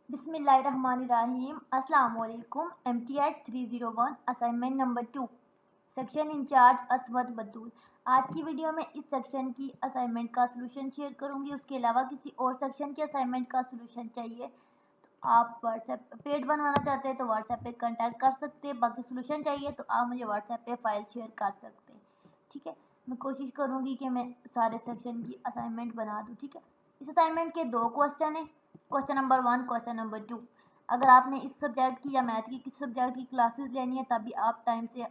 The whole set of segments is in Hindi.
बिस्मिल्लाहिर्रहमानिर्रहीम। अस्सलाम वालेकुम। MTH 301 assignment number 2 section incharge असमत बतूल। आज की वीडियो में इस सेक्शन की असाइनमेंट का सलूशन शेयर करूंगी। उसके अलावा किसी और सेक्शन के असाइनमेंट का सलूशन चाहिए तो आप व्हाट्सएप पेड बनवाना चाहते हैं तो व्हाट्सएप पे कांटेक्ट कर सकते हैं। बाकी सलूशन चाहिए तो आप मुझे व्हाट्सएप पे फाइल शेयर कर सकते हैं। ठीक है, मैं कोशिश करूँगी कि मैं सारे सेक्शन की असाइनमेंट बना दूँ। ठीक है, इस असाइनमेंट के 2 क्वेश्चन हैं, क्वेश्चन नंबर 1, क्वेश्चन नंबर 2। अगर आपने इस सब्जेक्ट की या मैथ की किसी सब्जेक्ट की क्लासेस लेनी है तभी आप टाइम से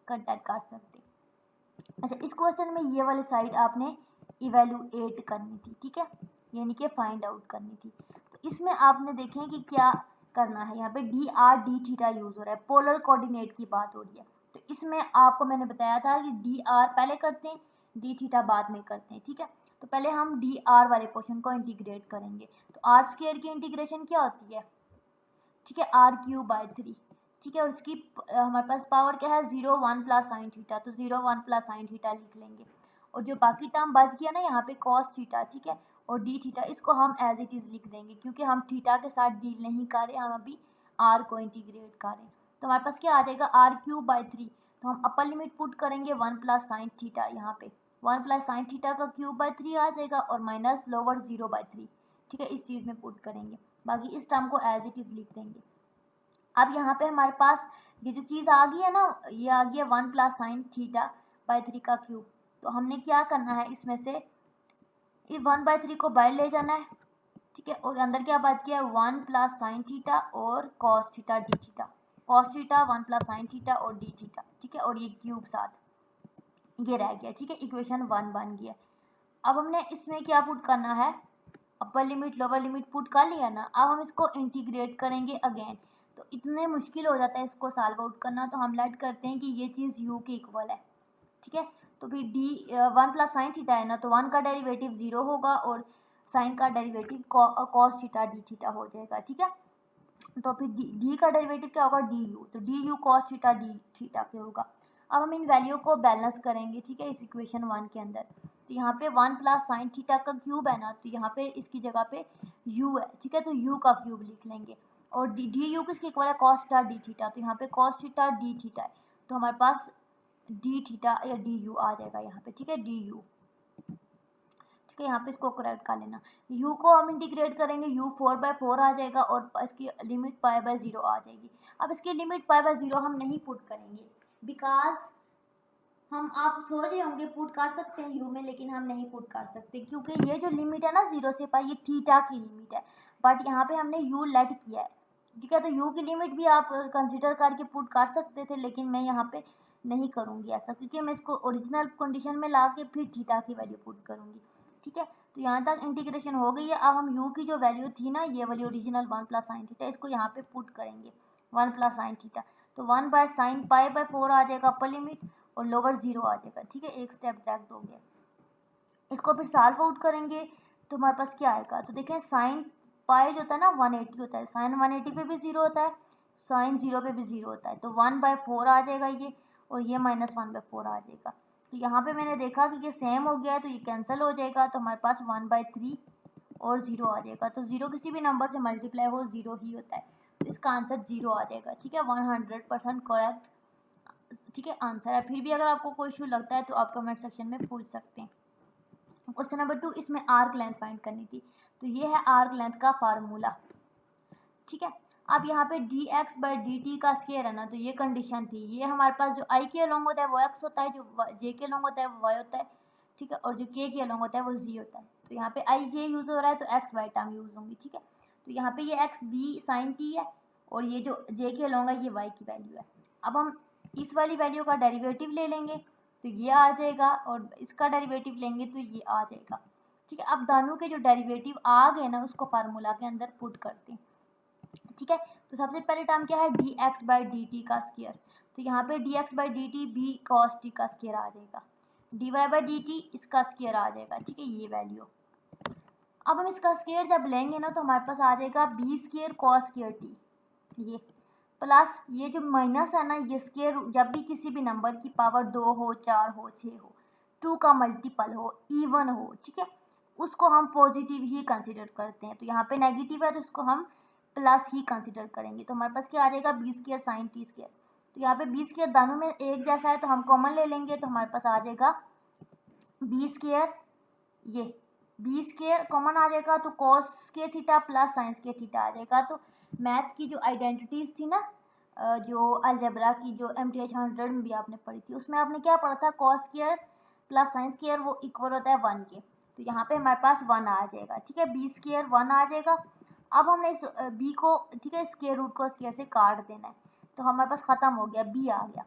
कांटेक्ट कर सकते हैं। अच्छा, इस क्वेश्चन में ये वाली साइड आपने इवेलुएट करनी थी। ठीक है, यानी कि फाइंड आउट करनी थी। तो इसमें आपने देखें कि क्या करना है। यहाँ पे डी थीटा यूज़ हो रहा है, पोलर कोऑर्डिनेट की बात हो रही है। तो इसमें आपको मैंने बताया था कि डी आर पहले करते हैं, डी थीटा बाद में करते हैं। ठीक है, तो पहले हम डी आर वाले पोर्शन को इंटीग्रेट करेंगे। तो आर स्क्वायर की इंटीग्रेशन क्या होती है? ठीक है, आर क्यूब बाय 3। ठीक है, उसकी हमारे पास पावर क्या है 0 1 प्लस साइन थीटा, तो 0 1 प्लस साइन थीटा लिख लेंगे। और जो बाकी टर्म बच गया ना यहाँ पे कॉस थीटा, ठीक है, और डी थीटा, इसको हम एज इट इज़ लिख देंगे क्योंकि हम थीटा के साथ डील नहीं कर रहे, हम अभी आर को इंटीग्रेट कर रहे हैं। तो हमारे पास क्या आ जाएगा आर क्यूब बाय 3। तो हम अपर लिमिट पुट करेंगे 1 प्लस साइन थीटा, यहाँ पे 1 प्लस साइन थीटा का क्यूब बाय 3 आ जाएगा और माइनस लोअर 0 बाय 3। ठीक है, इस चीज़ में पुट करेंगे, बाकी इस टर्म को एज इट इज़ लिख देंगे। अब यहाँ पे हमारे पास ये जो चीज़ आ गई है ना, ये आ गया 1 प्लस साइन थीटा बाय 3 का क्यूब। तो हमने क्या करना है, इसमें से ये 1 बाय 3 को बाहर ले जाना है। ठीक है, और अंदर क्या बच गया 1 प्लस साइन थीटा और cos theta D theta, cos theta 1 plus sine theta और डी थीटा। ठीक है, और ये क्यूब साथ ये रह गया। ठीक है, इक्वेशन 1 बन गया। अब हमने इसमें क्या पुट करना है, upper limit lower limit put कर लिया ना। अब हम इसको इंटीग्रेट करेंगे अगेन। तो इतने मुश्किल हो जाता है इसको सॉल्व आउट करना, तो हम लेट करते हैं कि ये चीज़ u के इक्वल है। ठीक है, तो फिर डी 1 प्लस साइन थीटा है ना, तो 1 का डेरिवेटिव 0 होगा और साइन का derivative cos theta D theta हो जाएगा। ठीक है, तो फिर डी का डेरिवेटिव क्या होगा डी यू, तो D you cos theta D theta क्या होगा। अब हम इन वैल्यू को बैलेंस करेंगे। ठीक है, इस इक्वेशन 1 के अंदर। तो यहाँ पे 1 प्लस साइन थीटा का क्यूब है ना, तो यहाँ पे इसकी जगह पे u है। ठीक है, तो u का क्यूब लिख लेंगे और डी यू किसके इक्वल है कॉस थीटा डी थीटा, तो यहाँ पे कॉस थीटा डी थीटा है, तो हमारे पास डी थीटा या डी यू आ जाएगा यहाँ पे। ठीक है, डी यू। ठीक है, यहाँ पे इसको करेक्ट कर लेना। u को हम इंटीग्रेट करेंगे, u 4/4 आ जाएगा और इसकी लिमिट π/0 आ जाएगी। अब इसकी लिमिट π/0 हम नहीं पुट करेंगे बिकॉज हम आप सोच रहे होंगे पुट कर सकते हैं u में, लेकिन हम नहीं पुट कर सकते क्योंकि ये जो लिमिट है ना 0 से पाई, ये थीटा की लिमिट है, बट यहाँ पे हमने u लेट किया है। ठीक है, तो u की लिमिट भी आप कंसिडर करके पुट कर सकते थे, लेकिन मैं यहाँ पे नहीं करूँगी ऐसा क्योंकि मैं इसको ओरिजिनल कंडीशन में ला के फिर थीटा की वैल्यू पुट करूँगी। ठीक है, तो यहाँ तक इंटीग्रेशन हो गई है। अब हम u की जो वैल्यू थी ना, ये वाली ओरिजिनल 1 प्लस साइन थीटा, इसको यहाँ पे पुट करेंगे 1 प्लस साइन थीटा, तो 1 बाय साइन π/4 आ जाएगा अपर लिमिट और लोअर 0 आ जाएगा। ठीक है, एक स्टेप डायरेक्ट हो गया। इसको फिर सॉल्व आउट करेंगे तो हमारे पास क्या आएगा, तो देखें साइन पाई जो होता है ना 180 होता है, साइन 180 पे भी 0 होता है, साइन 0 पे भी 0 होता है, तो 1/4 आ जाएगा ये, और ये -1/4 आ जाएगा। तो यहाँ पे मैंने देखा कि ये सेम हो गया है तो ये कैंसिल हो जाएगा, तो हमारे पास 1/3 और 0 आ जाएगा। तो 0 किसी भी नंबर से मल्टीप्लाई हो 0 ही होता है, तो इसका आंसर 0 आ जाएगा। ठीक है, 100% करेक्ट ठीक है आंसर है। फिर भी अगर आपको कोई इशू लगता है तो आप कमेंट सेक्शन में पूछ सकते हैं। क्वेश्चन नंबर 2, इसमें आर्क लेंथ फाइंड करनी थी, तो ये है आर्क लेंथ का फार्मूला। ठीक है, अब यहाँ पे dx/dt का स्क्वायर है ना, तो ये कंडीशन थी। ये हमारे पास जो i के अलोंग होता है वो x होता है, जो j के अलोंग होता है वो y होता है। ठीक है, और जो k के अलोंग होता है वो z होता है। तो यहाँ पे i j यूज हो रहा है तो x y टर्म यूज होंगी। ठीक है, तो यहाँ पे ये x b sin t है और ये जो j के अलोंग है ये y की वैल्यू है। अब हम इस वाली वैल्यू का डेरिवेटिव ले लेंगे तो ये आ जाएगा, और इसका डेरिवेटिव लेंगे तो ये आ जाएगा। ठीक है, अब दोनों के जो डेरिवेटिव आ गए ना उसको फार्मूला के अंदर पुट करते हैं। ठीक है, तो सबसे पहले टर्म क्या है dx/dt का स्क्वायर, तो यहाँ पे dx/dt भी cos t का स्क्वायर आ जाएगा, dy/dt इसका स्क्वायर आ जाएगा। ठीक है, ये वैल्यू। अब हम इसका स्क्वायर जब लेंगे ना तो हमारे पास आ जाएगा b² cos t, ये प्लस ये जो माइनस है ना, ये स्क्वायर जब भी किसी भी नंबर की पावर 2 हो 4 हो 6 हो 2 का मल्टीपल हो इवन हो, ठीक है, उसको हम पॉजिटिव ही कंसिडर करते हैं। तो यहाँ पे नेगेटिव है तो उसको हम प्लस ही कंसिडर करेंगे। तो हमारे पास क्या आ जाएगा, b square sine t square. तो यहाँ पे बी स्क्वायर दोनों में एक जैसा है तो हम कॉमन ले लेंगे, तो हमारे पास आ जाएगा बी स्क्वायर, ये बी स्क्वायर कॉमन आ जाएगा तो cos square theta plus sine square theta आ जाएगा। तो मैथ की जो आइडेंटिटीज थी ना, जो अलजेब्रा की जो MTH 100 में भी आपने पढ़ी थी, उसमें आपने क्या पढ़ा था, cos square plus sine square वो इक्वल होता है 1 के। तो यहाँ पे हमारे पास 1 आ जाएगा, ठीक है, बी स्क्वायर 1 आ जाएगा। अब हमने इस बी को, ठीक है, स्क्वायर रूट को स्क्वायर से काट देना है, तो हमारे पास खत्म हो गया, बी आ गया।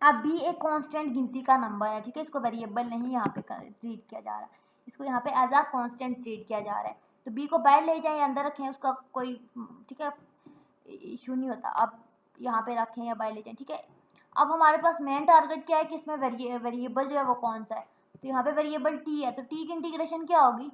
अब बी एक कांस्टेंट गिनती का नंबर है, ठीक है, इसको वेरिएबल नहीं यहाँ पे ट्रीट किया जा रहा है, इसको यहाँ पे एज आ कांस्टेंट ट्रीट किया जा रहा है। तो बी को बाहर ले जाएं, अंदर रखें, उसका कोई, ठीक है, इशू नहीं होता। अब यहाँ पे रखें या बाहर ले जाएं, ठीक है। अब हमारे पास मेन टारगेट क्या है कि इसमें वेरिएबल जो है वो कौन सा है, तो यहाँ पे वेरिएबल टी है, तो टी की इंटीग्रेशन क्या होगी,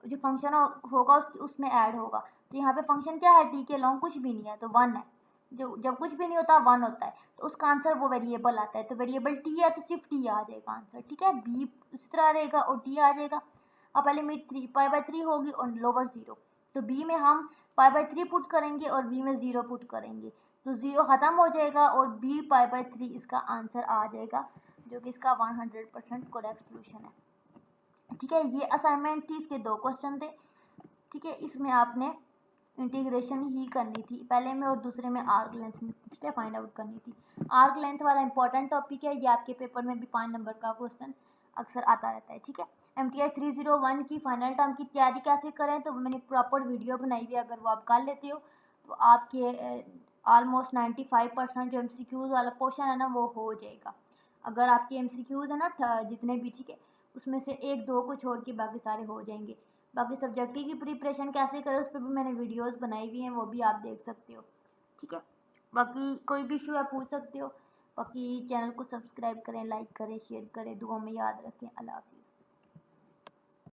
जो फंक्शन होगा उसमें ऐड होगा। तो यहाँ पे फंक्शन क्या है, टी के लॉन्ग कुछ भी नहीं है तो 1 है, जो जब कुछ भी नहीं होता 1 होता है, तो उसका आंसर वो वेरिएबल आता है। तो वेरिएबल टी है तो सिर्फ टी आ जाएगा आंसर, ठीक है। बी उस तरह रहेगा और टी आ जाएगा। अब पहले मिड 3 π/3 होगी और लोअर 0, तो बी में हम π/3 पुट करेंगे और बी में 0 पुट करेंगे, तो 0 ख़त्म हो जाएगा और बी π/3 इसका आंसर आ जाएगा, जो कि इसका 100% करेक्ट सोल्यूशन है, ठीक है। ये असाइनमेंट थी, इसके 2 क्वेश्चन थे, ठीक है। इसमें आपने इंटीग्रेशन ही करनी थी पहले में और दूसरे में आर्क लेंथ, ठीक है, फाइंड आउट करनी थी। आर्क लेंथ वाला इंपॉर्टेंट टॉपिक है, ये आपके पेपर में भी 5 नंबर का क्वेश्चन अक्सर आता रहता है, ठीक है। MTI 301 की फाइनल टर्म की तैयारी कैसे करें, तो मैंने प्रॉपर वीडियो बनाई हुई है, अगर वो आप कर लेते हो तो आपके ऑलमोस्ट 95% जो MCQs वाला पोर्शन है ना वो हो जाएगा। अगर आपके MCQs है ना जितने भी, ठीक है, उसमें से 1-2 को छोड़ के बाकी सारे हो जाएंगे। बाकी सब्जेक्ट की प्रिपरेशन कैसे करें उस पर भी मैंने वीडियोस बनाई हुई हैं, वो भी आप देख सकते हो, ठीक है। बाकी कोई भी इशू है पूछ सकते हो। बाकी चैनल को सब्सक्राइब करें, लाइक करें, शेयर करें, दुआ में याद रखें। अल्लाह हाफिज़।